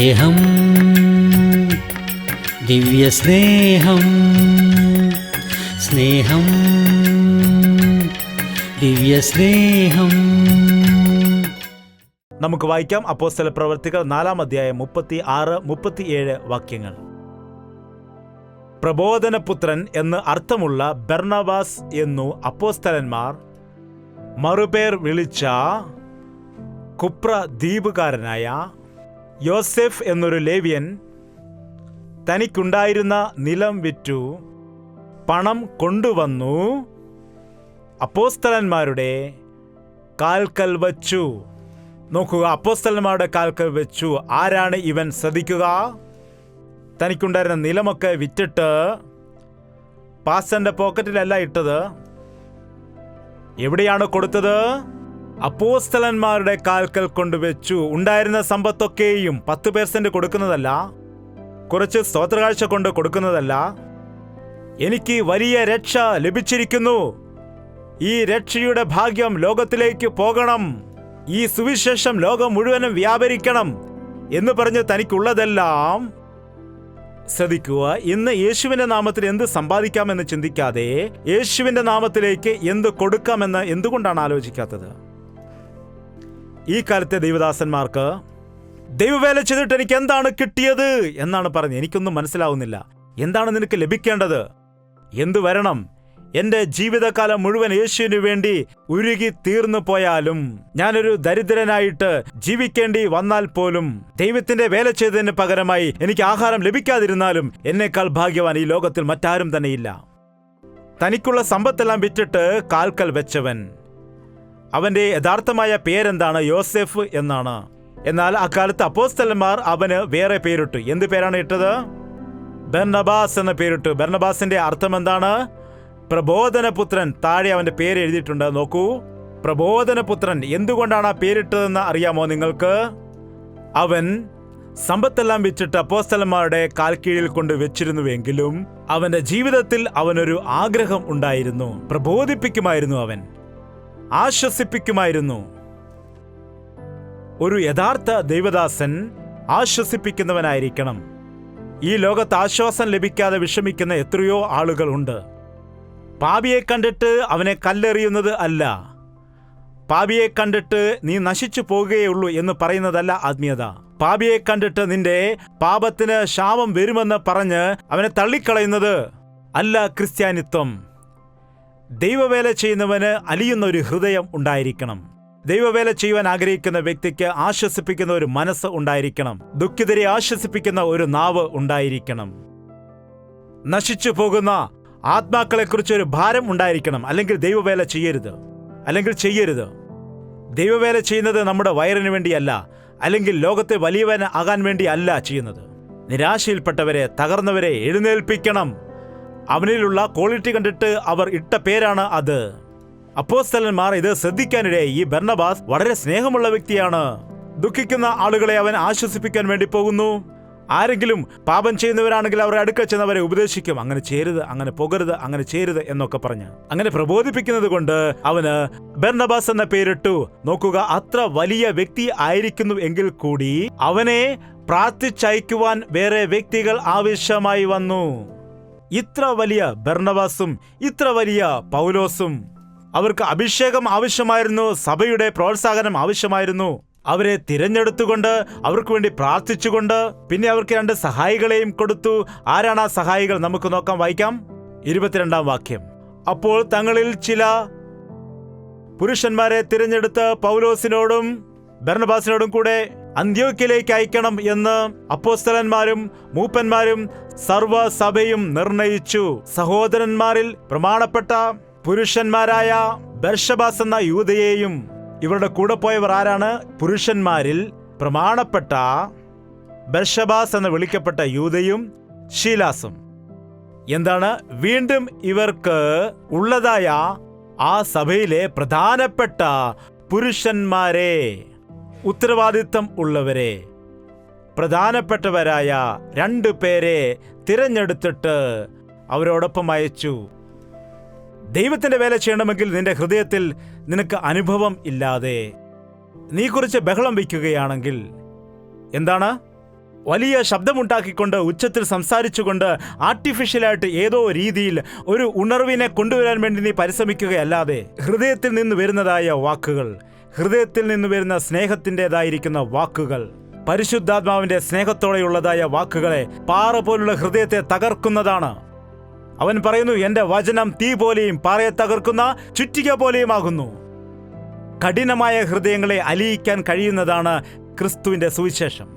സ്നേഹം, ദിവ്യസ്നേഹം, സ്നേഹം, ദിവ്യസ്നേഹം. നമുക്ക് വായിക്കാം അപ്പോസ്തല പ്രവൃത്തികൾ 4-ാം അധ്യായം 36-37 വാക്യങ്ങൾ. പ്രബോധനപുത്രൻ എന്ന് അർത്ഥമുള്ള ബർന്നബാസ് എന്നു അപ്പോസ്തലന്മാർ മറുപേർ വിളിച്ച കുപ്ര ദ്വീപുകാരനായ യോസെഫ് എന്നൊരു ലേവ്യൻ തനിക്കുണ്ടായിരുന്ന നിലം വിറ്റു പണം കൊണ്ടുവന്നു അപ്പോസ്തലന്മാരുടെ കാൽക്കൽ വച്ചു. നോക്കുക, അപ്പോസ്തലന്മാരുടെ കാൽക്കൽ വെച്ചു. ആരാണ് ഇവൻ? ശ്രദ്ധിക്കുക. തനിക്കുണ്ടായിരുന്ന നിലമൊക്കെ വിറ്റിട്ട് പാസ്റ്ററിന്റെ പോക്കറ്റിലല്ല ഇട്ടത്. എവിടെയാണ് കൊടുത്തത്? അപ്പോസ്തലന്മാരുടെ കാൽക്കൽ കൊണ്ടുവച്ചു. ഉണ്ടായിരുന്ന സമ്പത്തൊക്കെയും 10% കൊടുക്കുന്നതല്ല, കുറച്ച് സ്തോത്രകാഴ്ച കൊണ്ട് കൊടുക്കുന്നതല്ല. എനിക്ക് വലിയ രക്ഷ ലഭിച്ചിരിക്കുന്നു, ഈ രക്ഷയുടെ ഭാഗ്യം ലോകത്തിലേക്ക് പോകണം, ഈ സുവിശേഷം ലോകം മുഴുവനും വ്യാപരിക്കണം എന്ന് പറഞ്ഞ് തനിക്കുള്ളതെല്ലാം, ശ്രദ്ധിക്കുക, ഇന്ന് യേശുവിന്റെ നാമത്തിൽ എന്ത് സമ്പാദിക്കാമെന്ന് ചിന്തിക്കാതെ യേശുവിന്റെ നാമത്തിലേക്ക് എന്ത് കൊടുക്കാമെന്ന് എന്തുകൊണ്ടാണ് ആലോചിക്കാത്തത്? ഈ കാലത്തെ ദൈവദാസന്മാർക്ക് ദൈവവേല ചെയ്തിട്ട് എനിക്ക് എന്താണ് കിട്ടിയത് എന്നാണ് പറഞ്ഞത്. എനിക്കൊന്നും മനസ്സിലാവുന്നില്ല. എന്താണ് നിനക്ക് ലഭിക്കേണ്ടത്? എന്തു വരണം? എന്റെ ജീവിതകാലം മുഴുവൻ യേശുവിന് വേണ്ടി ഉരുകി തീർന്നു പോയാലും, ഞാനൊരു ദരിദ്രനായിട്ട് ജീവിക്കേണ്ടി വന്നാൽ പോലും, ദൈവത്തിന്റെ വേല ചെയ്തതിന് പകരമായി എനിക്ക് ആഹാരം ലഭിക്കാതിരുന്നാലും എന്നേക്കാൾ ഭാഗ്യവാൻ ഈ ലോകത്തിൽ മറ്റാരും തന്നെയില്ല. തനിക്കുള്ള സമ്പത്തെല്ലാം വിറ്റിട്ട് കാൽക്കൽ വെച്ചവൻ. അവന്റെ യഥാർത്ഥമായ പേരെന്താണ്? യോസെഫ് എന്നാണ്. എന്നാൽ അക്കാലത്ത് അപ്പോസ്തലന്മാർ അവന് വേറെ പേരിട്ടു. എന്ത് പേരാണ് ഇട്ടത്? ബർന്നബാസ് എന്ന പേരിട്ടു. ബർന്നബാസിന്റെ അർത്ഥം എന്താണ്? പ്രബോധനപുത്രൻ. താഴെ അവന്റെ പേര് എഴുതിയിട്ടുണ്ട്. നോക്കൂ, പ്രബോധനപുത്രൻ. എന്തുകൊണ്ടാണ് ആ പേരിട്ടതെന്ന് അറിയാമോ നിങ്ങൾക്ക്? അവൻ സമ്പത്തെല്ലാം വിറ്റിട്ട് അപ്പോസ്തലന്മാരുടെ കാൽക്കീഴിൽ കൊണ്ട് വെച്ചിരുന്നുവെങ്കിലും അവന്റെ ജീവിതത്തിൽ അവനൊരു ആഗ്രഹം ഉണ്ടായിരുന്നു. പ്രബോധിപ്പിക്കുമായിരുന്നു, അവൻ ആശ്വസിപ്പിക്കുമായിരുന്നു. ഒരു യഥാർത്ഥ ദൈവദാസൻ ആശ്വസിപ്പിക്കുന്നവനായിരിക്കണം. ഈ ലോകത്ത് ആശ്വാസം ലഭിക്കാതെ വിഷമിക്കുന്ന എത്രയോ ആളുകൾ ഉണ്ട്. പാപിയെ കണ്ടിട്ട് അവനെ കല്ലെറിയുന്നത് അല്ല, പാപിയെ കണ്ടിട്ട് നീ നശിച്ചു പോകുകയുള്ളൂ എന്ന് പറയുന്നതല്ല ആത്മീയത. പാപിയെ കണ്ടിട്ട് നിന്റെ പാപത്തിന് ശാപം വരുമെന്ന് പറഞ്ഞ് അവനെ തള്ളിക്കളയുന്നത് അല്ല ക്രിസ്ത്യാനിത്വം. ദൈവവേല ചെയ്യുന്നവന് അലിയുന്ന ഒരു ഹൃദയം ഉണ്ടായിരിക്കണം. ദൈവവേല ചെയ്യുവാൻ ആഗ്രഹിക്കുന്ന വ്യക്തിക്ക് ആശ്വസിപ്പിക്കുന്ന ഒരു മനസ്സ് ഉണ്ടായിരിക്കണം. ദുഃഖിതരെ ആശ്വസിപ്പിക്കുന്ന ഒരു നാവ് ഉണ്ടായിരിക്കണം. നശിച്ചു പോകുന്ന ആത്മാക്കളെക്കുറിച്ച് ഒരു ഭാരം ഉണ്ടായിരിക്കണം. അല്ലെങ്കിൽ ദൈവവേല ചെയ്യരുത്. ദൈവവേല ചെയ്യുന്നത് നമ്മുടെ വയറിന് വേണ്ടിയല്ല, അല്ലെങ്കിൽ ലോകത്തെ വലിയവൻ ആകാൻ വേണ്ടി അല്ല ചെയ്യുന്നത്. നിരാശയിൽപ്പെട്ടവരെ, തകർന്നവരെ എഴുന്നേൽപ്പിക്കണം. അവനിലുള്ള ക്വാളിറ്റി കണ്ടിട്ട് അവർ ഇട്ട പേരാണ് അത്. അപ്പോസ്തലന്മാർ ഇത് ശ്രദ്ധിക്കാനിടയായി. ഈ ബർന്നബാസ് വളരെ സ്നേഹമുള്ള വ്യക്തിയാണ്. ദുഃഖിക്കുന്ന ആളുകളെ അവൻ ആശ്വസിപ്പിക്കാൻ വേണ്ടി പോകുന്നു. ആരെങ്കിലും പാപം ചെയ്യുന്നവരാണെങ്കിൽ അവരെ അടുക്കൽ ചെന്നവരെ ഉപദേശിക്കും. അങ്ങനെ ചെയ്യരുത്, അങ്ങനെ പോകരുത്, അങ്ങനെ ചെയ്യരുത് എന്നൊക്കെ പറഞ്ഞ് അങ്ങനെ പ്രബോധിപ്പിക്കുന്നത് കൊണ്ട് അവന് ബർന്നബാസ് എന്ന പേരിട്ടു. നോക്കുക, അത്ര വലിയ വ്യക്തി ആയിരിക്കുന്നു എങ്കിൽ കൂടി അവനെ പ്രാർത്ഥിച്ചയക്കുവാൻ വേറെ വ്യക്തികൾ ആവശ്യമായി വന്നു. ഇത്ര വലിയ ബർന്നബാസും ഇത്ര വലിയ പൗലോസും, അവർക്ക് അഭിഷേകം ആവശ്യമായിരുന്നു, സഭയുടെ പ്രോത്സാഹനം ആവശ്യമായിരുന്നു. അവരെ തിരഞ്ഞെടുത്തുകൊണ്ട് അവർക്ക് വേണ്ടി പ്രാർത്ഥിച്ചുകൊണ്ട് പിന്നെ അവർക്ക് 2 സഹായികളെയും കൊടുത്തു. ആരാണ് ആ സഹായികൾ? നമുക്ക് നോക്കാം, വായിക്കാം 22-ാം വാക്യം. അപ്പോൾ തങ്ങളിൽ ചില പുരുഷന്മാരെ തിരഞ്ഞെടുത്ത് പൗലോസിനോടും ബർന്നബാസിനോടും കൂടെ അന്ത്യോക്യയിലേക്ക് അയക്കണം എന്ന് അപ്പോസ്തലന്മാരും മൂപ്പന്മാരും സർവ്വസഭയും നിർണയിച്ചു. സഹോദരന്മാരിൽ പ്രമാണപ്പെട്ട പുരുഷന്മാരായ ബർശബാസ് എന്ന യൂദയെയും, ഇവരുടെ കൂടെ പോയവർ ആരാണ്? പുരുഷന്മാരിൽ പ്രമാണപ്പെട്ട ബർശബാസ് എന്ന് വിളിക്കപ്പെട്ട യൂദയും ശീലാസും. എന്താണ്? വീണ്ടും ഇവർക്ക് ഉള്ളതായ ആ സഭയിലെ പ്രധാനപ്പെട്ട പുരുഷന്മാരെ, ഉത്തരവാദിത്തം ഉള്ളവരെ, പ്രധാനപ്പെട്ടവരായ 2 പേരെ തിരഞ്ഞെടുത്തിട്ട് അവരോടൊപ്പം അയച്ചു. ദൈവത്തിന്റെ വേല ചെയ്യണമെങ്കിൽ നിന്റെ ഹൃദയത്തിൽ നിനക്ക് അനുഭവം ഇല്ലാതെ നീ കുറിച്ച് ബഹളം വയ്ക്കുകയാണെങ്കിൽ എന്താണ്? വലിയ ശബ്ദമുണ്ടാക്കിക്കൊണ്ട് ഉച്ചത്തിൽ സംസാരിച്ചുകൊണ്ട് ആർട്ടിഫിഷ്യലായിട്ട് ഏതോ രീതിയിൽ ഒരു ഉണർവിനെ കൊണ്ടുവരാൻ വേണ്ടി നീ പരിശ്രമിക്കുകയല്ലാതെ ഹൃദയത്തിൽ നിന്ന് വരുന്നതായ വാക്കുകൾ, ഹൃദയത്തിൽ നിന്ന് വരുന്ന സ്നേഹത്തിൻ്റെതായിരിക്കുന്ന വാക്കുകൾ, പരിശുദ്ധാത്മാവിന്റെ സ്നേഹത്തോടെയുള്ളതായ വാക്കുകളെ പാറ പോലുള്ള ഹൃദയത്തെ തകർക്കുന്നതാണ്. അവൻ പറയുന്നു, എന്റെ വചനം തീ പോലെയും പാറയെ തകർക്കുന്ന ചുറ്റിക പോലെയുമാകുന്നു. കഠിനമായ ഹൃദയങ്ങളെ അലിയിക്കാൻ കഴിയുന്നതാണ് ക്രിസ്തുവിന്റെ സുവിശേഷം.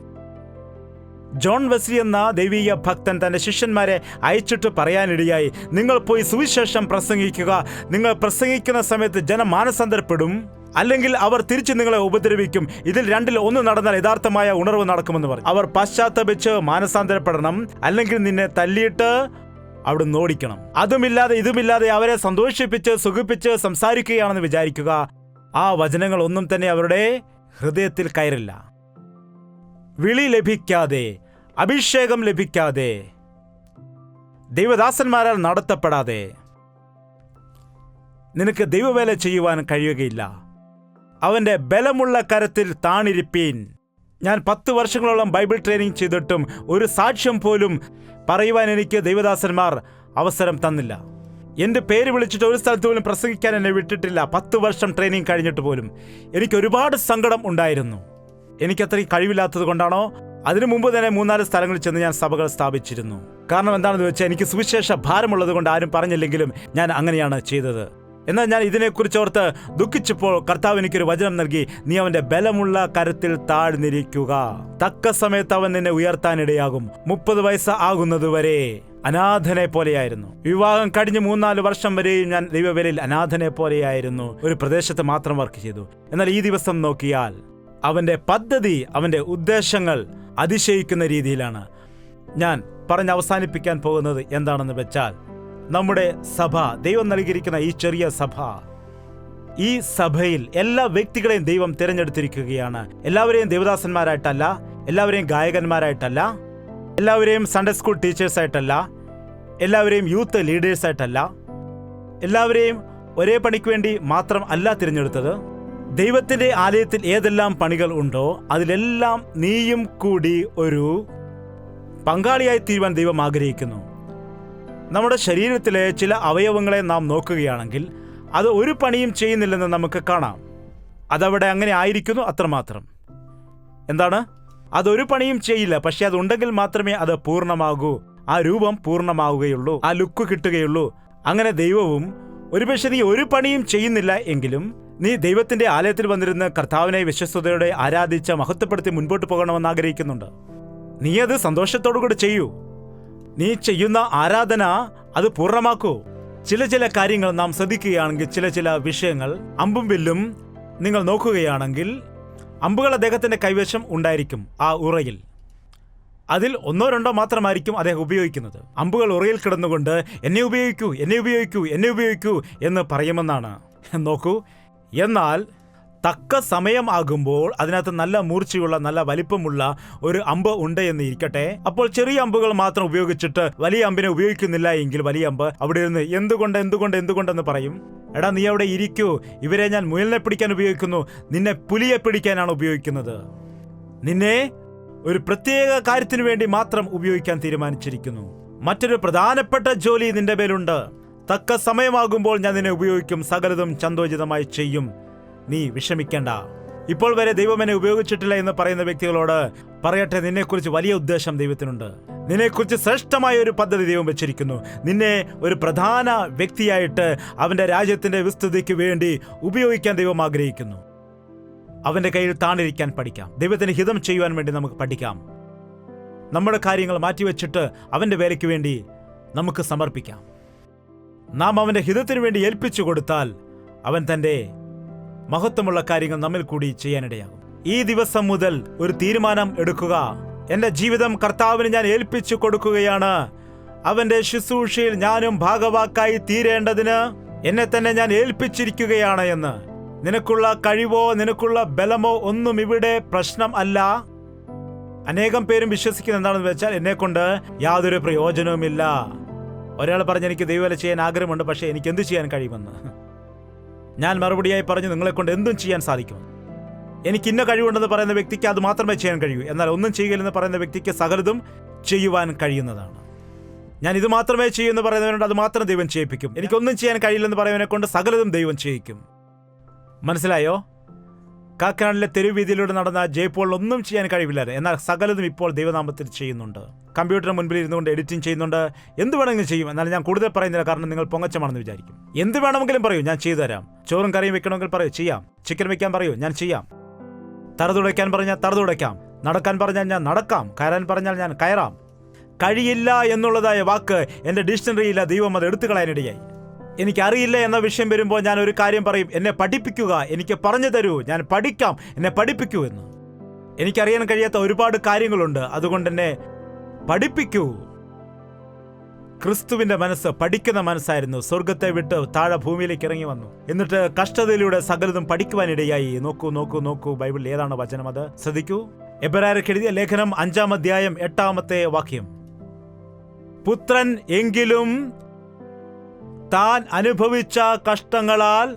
ജോൺ വെസ്ലി എന്ന ദൈവീയ ഭക്തൻ തന്റെ ശിഷ്യന്മാരെ അയച്ചിട്ട് പറയാനിടയായി, നിങ്ങൾ പോയി സുവിശേഷം പ്രസംഗിക്കുക. നിങ്ങൾ പ്രസംഗിക്കുന്ന സമയത്ത് ജനം മാനസാന്തരപ്പെടും, അല്ലെങ്കിൽ അവർ തിരിച്ച് നിങ്ങളെ ഉപദ്രവിക്കും. ഇതിൽ രണ്ടിൽ ഒന്ന് നടന്നാൽ യഥാർത്ഥമായ ഉണർവ് നടക്കുമെന്ന് പറഞ്ഞു. അവർ പശ്ചാത്തപിച്ച് മാനസാന്തരപ്പെടണം, അല്ലെങ്കിൽ നിന്നെ തല്ലിയിട്ട് അവിടെ ഓടിക്കണം. അതുമില്ലാതെ ഇതുമില്ലാതെ അവരെ സന്തോഷിപ്പിച്ച് സുഖിപ്പിച്ച് സംസാരിക്കുകയാണെന്ന് വിചാരിക്കുക. ആ വചനങ്ങൾ ഒന്നും തന്നെ അവരുടെ ഹൃദയത്തിൽ കയറില്ല. വിളി ലഭിക്കാതെ, അഭിഷേകം ലഭിക്കാതെ, ദൈവദാസന്മാരാൽ നടത്തപ്പെടാതെ നിനക്ക് ദൈവവേല ചെയ്യുവാൻ കഴിയുകയില്ല. അവന്റെ ബലമുള്ള കരത്തിൽ താണിരിപ്പീൻ. ഞാൻ 10 വർഷങ്ങളോളം ബൈബിൾ ട്രെയിനിങ് ചെയ്തിട്ടും ഒരു സാക്ഷ്യം പോലും പറയുവാൻ എനിക്ക് ദൈവദാസന്മാർ അവസരം തന്നില്ല. എൻ്റെ പേര് വിളിച്ചിട്ട് ഒരു സ്ഥലത്ത് പോലും പ്രസംഗിക്കാൻ എന്നെ വിട്ടിട്ടില്ല. 10 വർഷം ട്രെയിനിങ് കഴിഞ്ഞിട്ട് പോലും എനിക്ക് ഒരുപാട് സങ്കടം ഉണ്ടായിരുന്നു. എനിക്കത്രയും കഴിവില്ലാത്തത് കൊണ്ടാണോ? അതിനു മുമ്പ് തന്നെ 3-4 സ്ഥലങ്ങളിൽ ചെന്ന് ഞാൻ സഭകൾ സ്ഥാപിച്ചിരുന്നു. കാരണം എന്താണെന്ന് വെച്ചാൽ എനിക്ക് സുവിശേഷ ഭാരമുള്ളത് കൊണ്ട് ആരും പറഞ്ഞില്ലെങ്കിലും ഞാൻ അങ്ങനെയാണ് ചെയ്തത്. എന്നാൽ ഞാൻ ഇതിനെക്കുറിച്ച് ഓർത്ത് ദുഃഖിച്ചപ്പോൾ കർത്താവ് എനിക്കൊരു വചനം നൽകി, നീ അവന്റെ ബലമുള്ള കരത്തിൽ താഴ്ന്നിരിക്കുക. തക്ക സമയത്ത് അവൻ നിന്നെ ഉയർത്താനിടയാകും. 30 വയസ്സ് ആകുന്നതുവരെ അനാഥനെ പോലെയായിരുന്നു. വിവാഹം കഴിഞ്ഞ് 3-4 വർഷം വരെയും ഞാൻ ദൈവവേലയിൽ അനാഥനെ പോലെയായിരുന്നു. ഒരു പ്രദേശത്ത് മാത്രം വർക്ക് ചെയ്തു. എന്നാൽ ഈ ദിവസം നോക്കിയാൽ അവന്റെ പദ്ധതി, അവന്റെ ഉദ്ദേശങ്ങൾ അതിശയിക്കുന്ന രീതിയിലാണ്. ഞാൻ പറഞ്ഞ് അവസാനിപ്പിക്കാൻ പോകുന്നത് എന്താണെന്ന് വെച്ചാൽ, നമ്മുടെ സഭ, ദൈവം നൽകിയിരിക്കുന്ന ഈ ചെറിയ സഭ, ഈ സഭയിൽ എല്ലാ വ്യക്തികളെയും ദൈവം തിരഞ്ഞെടുത്തിരിക്കുകയാണ്. എല്ലാവരെയും ദേവദാസന്മാരായിട്ടല്ല, എല്ലാവരെയും ഗായകന്മാരായിട്ടല്ല, എല്ലാവരെയും സൺഡേ സ്കൂൾ ടീച്ചേഴ്സായിട്ടല്ല, എല്ലാവരെയും യൂത്ത് ലീഡേഴ്സായിട്ടല്ല, എല്ലാവരെയും ഒരേ പണിക്ക് വേണ്ടി മാത്രം അല്ല തിരഞ്ഞെടുത്തത്. ദൈവത്തിന്റെ ആലയത്തിൽ ഏതെല്ലാം പണികൾ ഉണ്ടോ അതിലെല്ലാം നീയും കൂടി ഒരു പങ്കാളിയായി തീരുവാൻ ദൈവം ആഗ്രഹിക്കുന്നു. നമ്മുടെ ശരീരത്തിലെ ചില അവയവങ്ങളെ നാം നോക്കുകയാണെങ്കിൽ അത് ഒരു പണിയും ചെയ്യുന്നില്ലെന്ന് നമുക്ക് കാണാം. അതവിടെ അങ്ങനെ ആയിരിക്കുന്നു, അത്രമാത്രം. എന്താണ്? അതൊരു പണിയും ചെയ്യില്ല, പക്ഷെ അതുണ്ടെങ്കിൽ മാത്രമേ അത് പൂർണ്ണമാകൂ, ആ രൂപം പൂർണ്ണമാവുകയുള്ളൂ, ആ ലുക്ക് കിട്ടുകയുള്ളൂ. അങ്ങനെ ദൈവവും ഒരുപക്ഷെ നീ ഒരു പണിയും ചെയ്യുന്നില്ല എങ്കിലും നീ ദൈവത്തിന്റെ ആലയത്തിൽ വന്നിരുന്ന് കർത്താവിനെ വിശ്വസ്തയോടെ ആരാധിച്ച് മഹത്വപ്പെടുത്തി മുൻപോട്ട് പോകണമെന്ന് ആഗ്രഹിക്കുന്നുണ്ട്. നീ അത് സന്തോഷത്തോടുകൂടി ചെയ്യൂ. നീ ചെയ്യുന്ന ആരാധന അത് പൂർണ്ണമാക്കൂ. ചില കാര്യങ്ങൾ നാം ശ്രദ്ധിക്കുകയാണെങ്കിൽ, ചില വിഷയങ്ങൾ, അമ്പും വില്ലും നിങ്ങൾ നോക്കുകയാണെങ്കിൽ അമ്പുകൾ അദ്ദേഹത്തിന്റെ കൈവശം ഉണ്ടായിരിക്കും. ആ ഉറയിൽ അതിൽ 1-2 മാത്രമായിരിക്കും അദ്ദേഹം ഉപയോഗിക്കുന്നത്. അമ്പുകൾ ഉറയിൽ കിടന്നുകൊണ്ട് എന്നെ ഉപയോഗിക്കൂ, എന്നെ ഉപയോഗിക്കൂ, എന്നെ ഉപയോഗിക്കൂ എന്ന് പറയുമെന്നാണ്. നോക്കൂ, എന്നാൽ തക്ക സമയം ആകുമ്പോൾ അതിനകത്ത് നല്ല മൂർച്ചയുള്ള, നല്ല വലിപ്പമുള്ള ഒരു അമ്പ് ഉണ്ട് എന്ന് ഇരിക്കട്ടെ. അപ്പോൾ ചെറിയ അമ്പുകൾ മാത്രം ഉപയോഗിച്ചിട്ട് വലിയ അമ്പിനെ ഉപയോഗിക്കുന്നില്ല എങ്കിൽ വലിയ അമ്പ് അവിടെ ഇരുന്ന് എന്തുകൊണ്ടെന്ന് പറയും. എടാ, നീ അവിടെ ഇരിക്കൂ, ഇവരെ ഞാൻ മുയലിനെ പിടിക്കാൻ ഉപയോഗിക്കുന്നു, നിന്നെ പുലിയെ പിടിക്കാനാണ് ഉപയോഗിക്കുന്നത്. നിന്നെ ഒരു പ്രത്യേക കാര്യത്തിനു വേണ്ടി മാത്രം ഉപയോഗിക്കാൻ തീരുമാനിച്ചിരിക്കുന്നു. മറ്റൊരു പ്രധാനപ്പെട്ട ജോലി നിന്റെ മേലുണ്ട്. തക്ക സമയമാകുമ്പോൾ ഞാൻ നിന്നെ ഉപയോഗിക്കും, സകലതും ചന്തോചിതമായി ചെയ്യും. നീ വിഷമിക്കേണ്ട. ഇപ്പോൾ വരെ ദൈവം എന്നെ ഉപയോഗിച്ചിട്ടില്ല എന്ന് പറയുന്ന വ്യക്തികളോട് പറയട്ടെ, നിന്നെക്കുറിച്ച് വലിയ ഉദ്ദേശം ദൈവത്തിനുണ്ട്. നിന്നെക്കുറിച്ച് ശ്രേഷ്ഠമായ ഒരു പദ്ധതി ദൈവം വെച്ചിരിക്കുന്നു. നിന്നെ ഒരു പ്രധാന വ്യക്തിയായിട്ട് അവന്റെ രാജ്യത്തിന്റെ വിസ്തൃതിക്ക് വേണ്ടി ഉപയോഗിക്കാൻ ദൈവം ആഗ്രഹിക്കുന്നു. അവന്റെ കയ്യിൽ താണിരിക്കാൻ പഠിക്കാം. ദൈവത്തിന് ഹിതം ചെയ്യുവാൻ വേണ്ടി നമുക്ക് പഠിക്കാം. നമ്മുടെ കാര്യങ്ങൾ മാറ്റിവെച്ചിട്ട് അവന്റെ വേലയ്ക്ക് വേണ്ടി നമുക്ക് സമർപ്പിക്കാം. നാം അവന്റെ ഹിതത്തിന് വേണ്ടി ഏൽപ്പിച്ചു കൊടുത്താൽ അവൻ തന്റെ മഹത്വമുള്ള കാര്യങ്ങൾ നമ്മിൽ കൂടി ചെയ്യാനിടയാകും. ഈ ദിവസം മുതൽ ഒരു തീരുമാനം എടുക്കുക. എന്റെ ജീവിതം കർത്താവിന് ഞാൻ ഏൽപ്പിച്ചു കൊടുക്കുകയാണ്. അവന്റെ ശുശ്രൂഷയിൽ ഞാനും ഭാഗവാക്കായി തീരേണ്ടതിന് എന്നെ തന്നെ ഞാൻ ഏൽപ്പിച്ചിരിക്കുകയാണ് എന്ന്. നിനക്കുള്ള കഴിവോ നിനക്കുള്ള ബലമോ ഒന്നും ഇവിടെ പ്രശ്നം അല്ല. അനേകം പേരും വിശ്വസിക്കുന്നത് എന്താണെന്ന് വെച്ചാൽ, എന്നെ കൊണ്ട് യാതൊരു പ്രയോജനവുമില്ല. ഒരാൾ പറഞ്ഞ് എനിക്ക് ദൈവവേല ചെയ്യാൻ ആഗ്രഹമുണ്ട്, പക്ഷെ എനിക്ക് എന്ത് ചെയ്യാൻ കഴിയുമെന്ന്. ഞാൻ മറുപടിയായി പറഞ്ഞു, നിങ്ങളെ കൊണ്ട് എന്തും ചെയ്യാൻ സാധിക്കും. എനിക്ക് ഇന്ന കഴിവുണ്ടെന്ന് പറയുന്ന വ്യക്തിക്ക് അത് മാത്രമേ ചെയ്യാൻ കഴിയൂ. എന്നാൽ ഒന്നും ചെയ്യുകയില്ലെന്ന് പറയുന്ന വ്യക്തിക്ക് സകലതും ചെയ്യുവാൻ കഴിയുന്നതാണ്. ഞാൻ ഇത് മാത്രമേ ചെയ്യൂ എന്ന് പറയുന്നവനോട് അത് മാത്രം ദൈവം ചെയ്യിപ്പിക്കും. എനിക്കൊന്നും ചെയ്യാൻ കഴിയില്ലെന്ന് പറയുന്നവനെ കൊണ്ട് സകലതും ദൈവം ചെയ്യിക്കും. മനസ്സിലായോ? കാക്കനാടിലെ തെരുവീതിയിലൂടെ നടന്ന ജയ്പോളിന് ഒന്നും ചെയ്യാൻ കഴിവില്ലായിരുന്നു. എന്നാൽ സകലതും ഇപ്പോൾ ദൈവനാമത്തിൽ ചെയ്യുന്നുണ്ട്. കമ്പ്യൂട്ടറിന് മുൻപിൽ ഇരുന്നുകൊണ്ട് എഡിറ്റിംഗ് ചെയ്യുന്നുണ്ട്. എന്ത് വേണമെങ്കിലും ചെയ്യും. എന്നാൽ ഞാൻ കൂടുതൽ പറയുന്നില്ല, കാരണം നിങ്ങൾ പൊങ്ങച്ചമാണെന്ന് വിചാരിക്കും. എന്ത് വേണമെങ്കിലും പറയൂ, ഞാൻ ചെയ്തു തരാം. ചോറും കറിയും വെക്കണമെങ്കിൽ പറയൂ, ചെയ്യാം. ചിക്കൻ വെക്കാൻ പറയൂ, ഞാൻ ചെയ്യാം. തറ തുടയ്ക്കാൻ പറഞ്ഞാൽ തറ തുടയ്ക്കാം. നടക്കാൻ പറഞ്ഞാൽ ഞാൻ നടക്കാം. കയറാൻ പറഞ്ഞാൽ ഞാൻ കയറാം. കഴിയില്ല എന്നുള്ളതായ വാക്ക് എൻ്റെ ഡിക്ഷണറിയില്ല. ദൈവം അത് എടുത്തു കളയാനിടയായി. എനിക്കറിയില്ല എന്ന വിഷയം വരുമ്പോൾ ഞാൻ ഒരു കാര്യം പറയും, എന്നെ പഠിപ്പിക്കുക, എനിക്ക് പറഞ്ഞു തരൂ, ഞാൻ പഠിക്കാം, എന്നെ പഠിപ്പിക്കൂ എന്ന്. എനിക്കറിയാൻ കഴിയാത്ത ഒരുപാട് കാര്യങ്ങളുണ്ട്, അതുകൊണ്ട് എന്നെ പഠിപ്പിക്കൂ. ക്രിസ്തുവിന്റെ മനസ്സ് പഠിക്കുന്ന മനസ്സായിരുന്നു. സ്വർഗത്തെ വിട്ട് താഴെ ഭൂമിയിലേക്ക് ഇറങ്ങി വന്നു. എന്നിട്ട് കഷ്ടതയിലൂടെ സകലതും പഠിക്കുവാനിടയായി. നോക്കൂ നോക്കൂ നോക്കൂ, ബൈബിളിൽ ഏതാണ് വചനം? അത് ശ്രദ്ധിക്കൂ. എബ്രായർക്ക് എഴുതിയ ലേഖനം 5-ാം അധ്യായം 8-ാമത്തെ വാക്യം. പുത്രൻ എങ്കിലും താൻ അനുഭവിച്ച കഷ്ടങ്ങളാൽ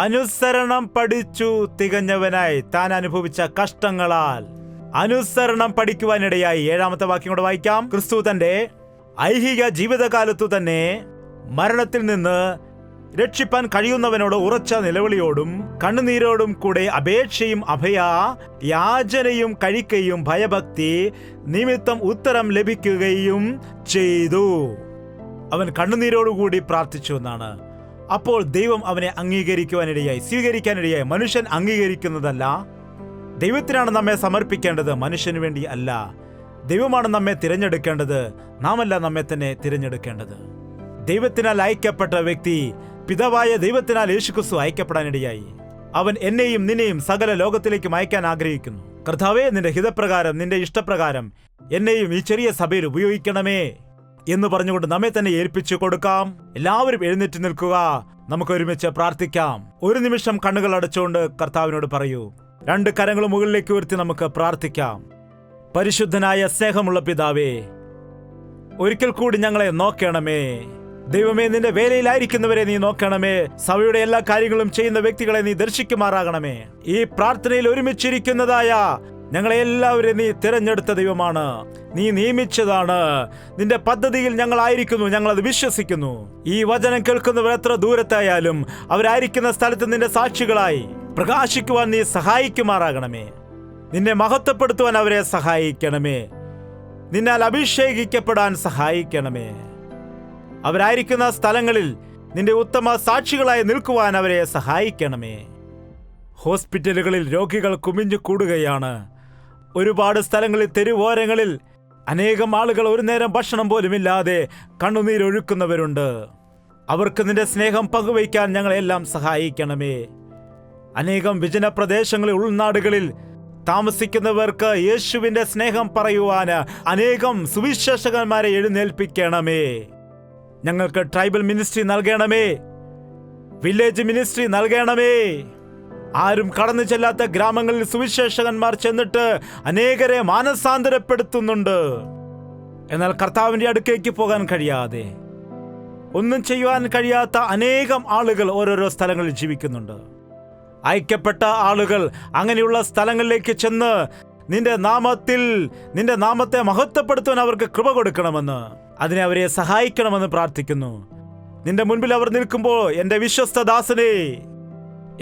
അനുസരണം പഠിച്ചു തികഞ്ഞവനായി. താൻ അനുഭവിച്ച കഷ്ടങ്ങളാൽ അനുസരണം പഠിക്കുവാനിടയായി. 7-ാമത്തെ വാക്യം കൂടെ വായിക്കാം. ക്രിസ്തു തന്റെ ഐഹിക ജീവിതകാലത്തു തന്നെ മരണത്തിൽ നിന്ന് രക്ഷിപ്പാൻ കഴിയുന്നവനോട് ഉറച്ച നിലവിളിയോടും കണ്ണുനീരോടും കൂടെ അപേക്ഷയും യാചനയും കഴിക്കുകയും ഭയഭക്തി നിമിത്തം ഉത്തരം ലഭിക്കുകയും ചെയ്തു. അവൻ കണ്ണുനീരോടുകൂടി പ്രാർത്ഥിച്ചു എന്നാണ്. അപ്പോൾ ദൈവം അവനെ അംഗീകരിക്കുവാനിടയായി, സ്വീകരിക്കാനിടയായി. മനുഷ്യൻ അംഗീകരിക്കുന്നതല്ല, ദൈവത്തിനാണ് നമ്മെ സമർപ്പിക്കേണ്ടത്, മനുഷ്യന് വേണ്ടി അല്ല. ദൈവമാണ് നമ്മെ തിരഞ്ഞെടുക്കേണ്ടത്, നാമല്ല നമ്മെ തന്നെ തിരഞ്ഞെടുക്കേണ്ടത്. ദൈവത്തിനാൽ അയക്കപ്പെട്ട വ്യക്തി പിതാവായ ദൈവത്തിനാൽ യേശുക്രിസ്തു അയക്കപ്പെടാനിടയായി. അവൻ എന്നെയും നിന്നെയും സകല ലോകത്തിലേക്കും അയക്കാൻ ആഗ്രഹിക്കുന്നു. കർത്താവേ, നിന്റെ ഹിതപ്രകാരം, നിന്റെ ഇഷ്ടപ്രകാരം എന്നെയും ഈ ചെറിയ സഭയിൽ ഉപയോഗിക്കണമേ എന്ന് പറഞ്ഞുകൊണ്ട് നമ്മെ തന്നെ ഏൽപ്പിച്ചു കൊടുക്കാം. എല്ലാവരും എഴുന്നേറ്റ് നിൽക്കുക. നമുക്ക് ഒരുമിച്ച് പ്രാർത്ഥിക്കാം. ഒരു നിമിഷം കണ്ണുകൾ അടച്ചുകൊണ്ട് കർത്താവിനോട് പറയൂ. 2 കരങ്ങളും മുകളിലേക്ക് ഉയർത്തി നമുക്ക് പ്രാർത്ഥിക്കാം. പരിശുദ്ധനായ സ്നേഹമുള്ള പിതാവേ, ഒരിക്കൽ കൂടി ഞങ്ങളെ നോക്കണമേ. ദൈവമേ, നിന്റെ വേലയിലായിരിക്കുന്നവരെ നീ നോക്കണമേ. സഭയുടെ എല്ലാ കാര്യങ്ങളും ചെയ്യുന്ന വ്യക്തികളെ നീ ദർശിക്കുമാറാകണമേ. ഈ പ്രാർത്ഥനയിൽ ഒരുമിച്ചിരിക്കുന്നതായ ഞങ്ങളെ എല്ലാവരെയും നീ തിരഞ്ഞെടുത്ത ദൈവമാണ്, നീ നിയമിച്ചതാണ്. നിന്റെ പദ്ധതിയിൽ ഞങ്ങളായിരിക്കുന്നു, ഞങ്ങളത് വിശ്വസിക്കുന്നു. ഈ വചനം കേൾക്കുന്നവർ എത്ര ദൂരത്തായാലും അവരായിരിക്കുന്ന സ്ഥലത്ത് നിന്റെ സാക്ഷികളായി പ്രകാശിക്കുവാൻ നീ സഹായിക്കുമാറാകണമേ. നിന്നെ മഹത്വപ്പെടുത്തുവാൻ അവരെ സഹായിക്കണമേ. നിന്നാൽ അഭിഷേകിക്കപ്പെടാൻ സഹായിക്കണമേ. അവരായിരിക്കുന്ന സ്ഥലങ്ങളിൽ നിന്റെ ഉത്തമ സാക്ഷികളായി നിൽക്കുവാൻ അവരെ സഹായിക്കണമേ. ഹോസ്പിറ്റലുകളിൽ രോഗികൾ കുമിഞ്ഞു കൂടുകയാണ്. ഒരുപാട് സ്ഥലങ്ങളിൽ, തെരുവോരങ്ങളിൽ അനേകം ആളുകൾ ഒരു നേരം ഭക്ഷണം പോലുമില്ലാതെ കണ്ണുനീരൊഴുക്കുന്നവരുണ്ട്. അവർക്ക് നിന്റെ സ്നേഹം പങ്കുവയ്ക്കാൻ ഞങ്ങളെല്ലാം സഹായിക്കണമേ. അനേകം വിജന പ്രദേശങ്ങളിൽ, ഉൾനാടുകളിൽ താമസിക്കുന്നവർക്ക് യേശുവിന്റെ സ്നേഹം പറയുവാൻ അനേകം സുവിശേഷകന്മാരെ എഴുന്നേൽപ്പിക്കണമേ. ഞങ്ങൾക്ക് ട്രൈബൽ മിനിസ്ട്രി നൽകണമേ, വില്ലേജ് മിനിസ്ട്രി നൽകണമേ. ആരും കടന്നു ചെല്ലാത്ത ഗ്രാമങ്ങളിൽ സുവിശേഷകന്മാർ ചെന്നിട്ട് അനേകരെ മാനസാന്തരപ്പെടുത്തുന്നുണ്ട്. എന്നാൽ കർത്താവിന്റെ അടുക്കേക്ക് പോകാൻ കഴിയാതെ, ഒന്നും ചെയ്യുവാൻ കഴിയാത്ത അനേകം ആളുകൾ ഓരോരോ സ്ഥലങ്ങളിൽ ജീവിക്കുന്നുണ്ട്. അയക്കപ്പെട്ട ആളുകൾ അങ്ങനെയുള്ള സ്ഥലങ്ങളിലേക്ക് ചെന്ന് നിന്റെ നാമത്തെ മഹത്വപ്പെടുത്തുവാൻ അവർക്ക് കൃപ കൊടുക്കണമെന്ന്, അതിനെ അവരെ സഹായിക്കണമെന്ന് പ്രാർത്ഥിക്കുന്നു. നിന്റെ മുൻപിൽ അവർ നിൽക്കുമ്പോൾ, എൻ്റെ വിശ്വസ്തദാസനെ,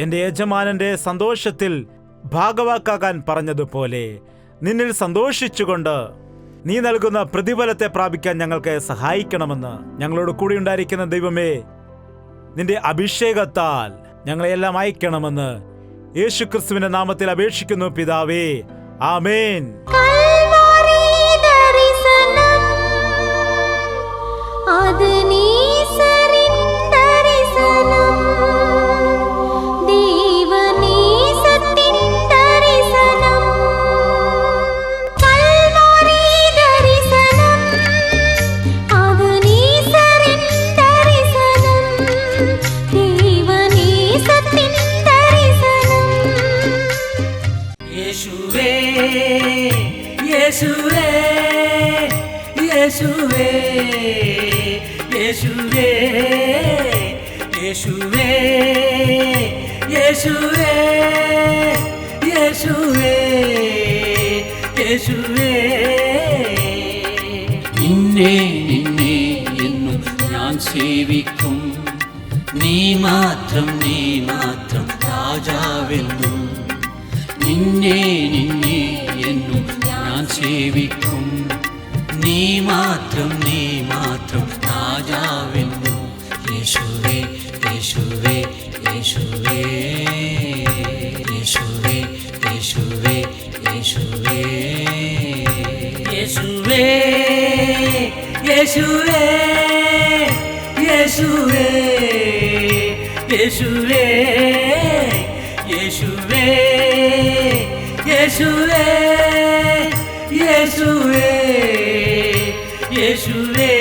എൻ്റെ യജമാനന്റെ സന്തോഷത്തിൽ ഭാഗവാക്കാകാൻ പറഞ്ഞതുപോലെ നിന്നിൽ സന്തോഷിച്ചുകൊണ്ട് നീ നൽകുന്ന പ്രതിഫലത്തെ പ്രാപിക്കാൻ ഞങ്ങൾക്ക് സഹായിക്കണമെന്ന് ഞങ്ങളോട് കൂടി ഉണ്ടായിരിക്കുന്ന ദൈവമേ, നിന്റെ അഭിഷേകത്താൽ ഞങ്ങളെല്ലാം അയക്കണമെന്ന് യേശുക്രിസ്തുവിന്റെ നാമത്തിൽ അപേക്ഷിക്കുന്നു പിതാവേ. ആമേൻ. യേശുവേ യേശുവേ നിന്നെ നിന്നെ എന്നും ഞാൻ സേവിക്കും നീ മാത്രം രാജാവെന്നും നിന്നെ നിന്നെ എന്നും ഞാൻ സേവിക്കും നീ മാത്രം രാജാവെന്നും യേശുവേ യേശുവേ യേശുവേ യേശുവേ യേശുവേ യേശുവേ യേശുവേ യേശുവേ യേശുവേ യേശുവേ യേശുവേ യേശുവേ യേശുവേ യേശുവേ